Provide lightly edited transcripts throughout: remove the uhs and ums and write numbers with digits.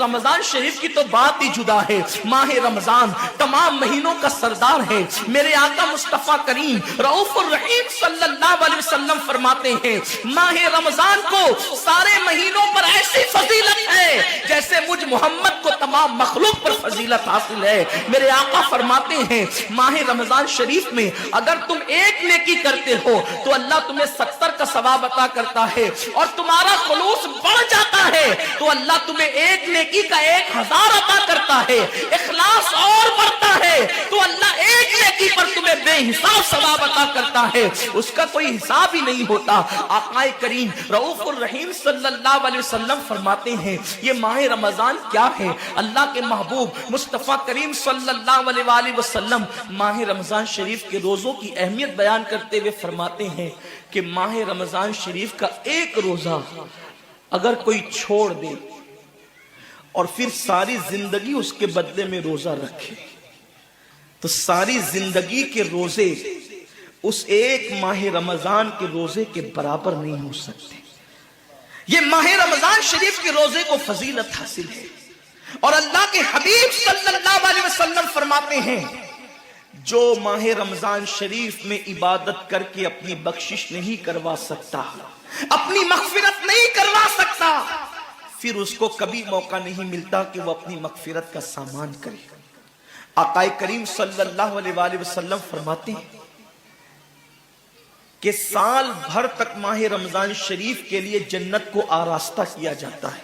रमजान शरीफ की तो बात ही जुदा है। माह रमजान तमाम महीनों का सरदार है। मेरे आका मुस्तफा करीम रऊफुर रहीम सल्लल्लाहु अलैहि वसल्लम फरमाते हैं, माह रमजान को सारे महीनों पर ऐसी फजीलत है जैसे मुझ मोहम्मद को तमाम मखलूक पर फजीलत हासिल है। मेरे आका फरमाते हैं, माह रमजान शरीफ में अगर तुम एक नेकी करते हो तो अल्लाह तुम्हें 70 का सवाब अता करता है, और तुम्हारा खुलूस बढ़ जाता है तो अल्लाह तुम्हें एक नेकी का 1000 अता करता है। इखलास और बढ़ता है तो अल्लाह एक नेकी पर तुम्हें बेहिसाब सवाब अता करता है, उसका कोई हिसाब ही नहीं होता। आकाए करीम रऊफुर रहीम सल्लल्लाहु अलैहि वसल्लम फरमाते हैं, ये माह रमजान क्या है। अल्लाह के महबूब मुस्तफा करीम सल्लल्लाहु अलैहि वसल्लम माह रमजान शरीफ के रोजों की अहमियत बयान करते हुए फरमाते हैं कि माह रमजान शरीफ का एक रोजा अगर कोई छोड़ दे और फिर सारी जिंदगी उसके बदले में रोजा रखे तो सारी जिंदगी के रोजे उस एक माह रमजान के रोजे के बराबर नहीं हो सकते। ये माह रमजान शरीफ के रोजे को फजीलत हासिल है, और अल्लाह के हबीब सल्लल्लाहु अलैहि वसल्लम फरमाते हैं, जो माह रमजान शरीफ में इबादत करके अपनी बख्शिश नहीं करवा सकता, अपनी मगफिरत नहीं करवा सकता, फिर उसको कभी मौका नहीं मिलता कि वो अपनी मगफिरत का सामान करे। आकाए करीम सल्लल्लाहु अलैहि वसल्लम फरमाते हैं कि साल भर तक माह रमजान शरीफ के लिए जन्नत को आरास्ता किया जाता है,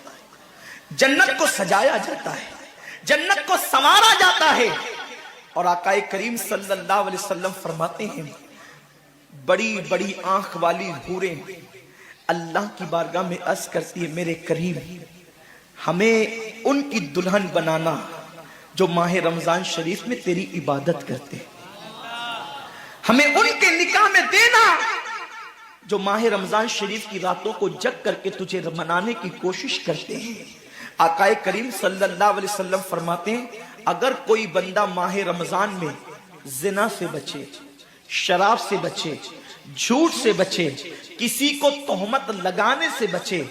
जन्नत को सजाया जाता है, जन्नत को संवारा जाता है। और आकाए करीम सल्लल्लाहु अलैहि वसल्लम फरमाते हैं, बड़ी बड़ी आंख वाली हूरें अल्लाह की बारगाह में अर्ज करती है, मेरे करीम हमें उनकी दुल्हन बनाना जो माह रमजान शरीफ में तेरी इबादत करते हैं, हमें उनके निकाह में देना जो माह रमजान शरीफ की रातों को जग करके तुझे मनाने की कोशिश करते हैं। आकाए करीम सल्लल्लाहु अलैहि वसल्लम फरमाते हैं, अगर कोई बंदा माह रमजान में जिना से बचे, शराब से बचे, झूठ से बचे, किसी को तोहमत लगाने से बचे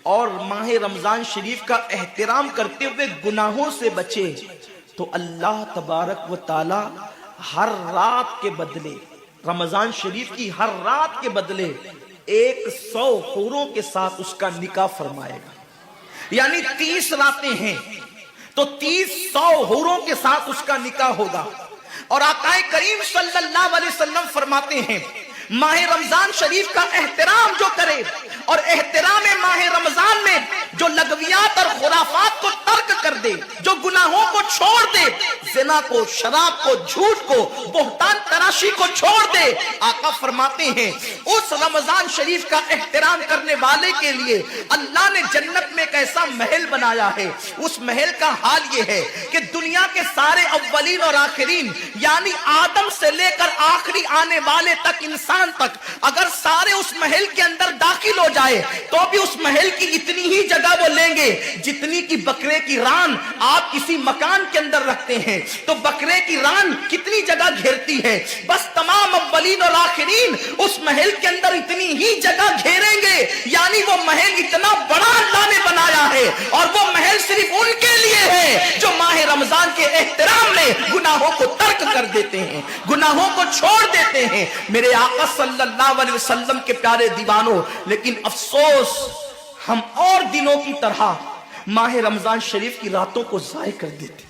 और माह रमजान शरीफ का एहतराम करते हुए गुनाहों से बचे, तो अल्लाह तबारक व ताला हर रात के बदले, रमजान शरीफ की हर रात के बदले 100 हूरों के साथ उसका निकाह फरमाएगा। यानी 30 रातें हैं तो 30 हूरों के साथ उसका निकाह होगा। और आकाए करीम सल्लल्लाहु अलैहि वसल्लम फरमाते हैं, माह रमजान शरीफ का एहतराम जो करे और एहतराम माह रमजान में जो लगवियात और खुराफात को तर्क कर दे, जो गुनाहों को छोड़ दे, जिना को, शराब को, झूठ को, बोहतान तराशी को छोड़ दे, आका फरमाते हैं उस रमजान शरीफ का एहतराम करने वाले के लिए अल्लाह ने जन्नत में एक ऐसा महल बनाया है। उस महल का हाल ये है कि दुनिया के सारे अव्वलीन और आखिरीन, यानी आदम से लेकर आखिरी आने वाले तक, इंसान तक, अगर सारे उस महल के अंदर दाखिल हो जाए तो भी उस महल की इतनी ही जगह वो लेंगे जितनी की बकरे की रान आप किसी मकान के अंदर रखते हैं। तो बकरे की रान कितनी जगह घेरती है, बस तमाम अव्वलीन और आखिरीन उस महल के अंदर इतनी ही जगह घेरेंगे। यानी वो महल इतना बड़ा अल्लाह ने बनाया है, और वो महल सिर्फ उनके लिए है जो माह रमजान के एहतराम में गुनाहों को तर्क कर देते हैं, गुनाहों को छोड़ देते हैं। मेरे आका सल्लल्लाहु अलैहि वसल्लम के प्यारे दीवानों, लेकिन अफसोस हम और दिनों की तरह माह रमजान शरीफ की रातों को जाय कर देते।